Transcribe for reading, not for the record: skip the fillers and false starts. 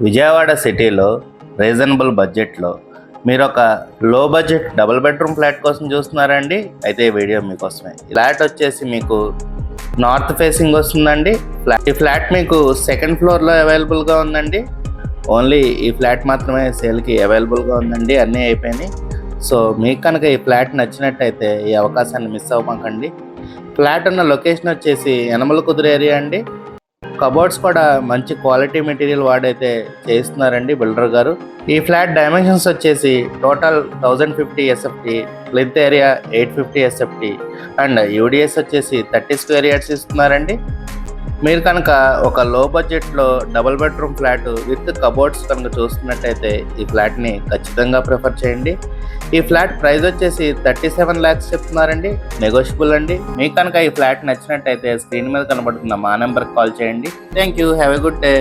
విజయవాడ సిటీలో రీజనబుల్ బడ్జెట్లో మీరు ఒక లో బడ్జెట్ డబుల్ బెడ్రూమ్ ఫ్లాట్ కోసం చూస్తున్నారండి. అయితే ఈ వీడియో మీకోసమే. ఫ్లాట్ వచ్చేసి మీకు నార్త్ ఫేసింగ్ వస్తుందండి. ఈ ఫ్లాట్ మీకు సెకండ్ ఫ్లోర్లో అవైలబుల్గా ఉందండి. ఓన్లీ ఈ ఫ్లాట్ మాత్రమే సేల్కి అవైలబుల్గా ఉందండి. అన్నీ అయిపోయినాయి. సో మీకు కనుక ఈ ఫ్లాట్ నచ్చినట్టయితే ఈ అవకాశాన్ని మిస్ అవ్వకండి. ఫ్లాట్ ఉన్న లొకేషన్ వచ్చేసి యనమల కుదురు ఏరియా అండి. కబోర్డ్స్ కూడా మంచి క్వాలిటీ మెటీరియల్ వాడైతే చేస్తున్నారండి బిల్డర్ గారు. ఈ ఫ్లాట్ డైమెన్షన్స్ వచ్చేసి total 1050 SFT, length area 850 SFT and UDS వచ్చేసి 30 స్క్వేర్ యార్డ్స్ ఇస్తున్నారండి. మీరు కనుక ఒక లో బడ్జెట్లో double bedroom flat with cupboards కనుక చూస్తున్నట్టయితే ఈ ఫ్లాట్ని ఖచ్చితంగా ప్రిఫర్ చేయండి. ఈ ఫ్లాట్ ప్రైస్ వచ్చేసి 37 lakhs చెప్తున్నారండి. నెగోషియబుల్ అండి. మీకు కనుక ఈ ఫ్లాట్ నచ్చినట్టయితే స్క్రీన్ మీద కనబడుతున్న మా నెంబర్కి కాల్ చేయండి. Thank you. Have a good day.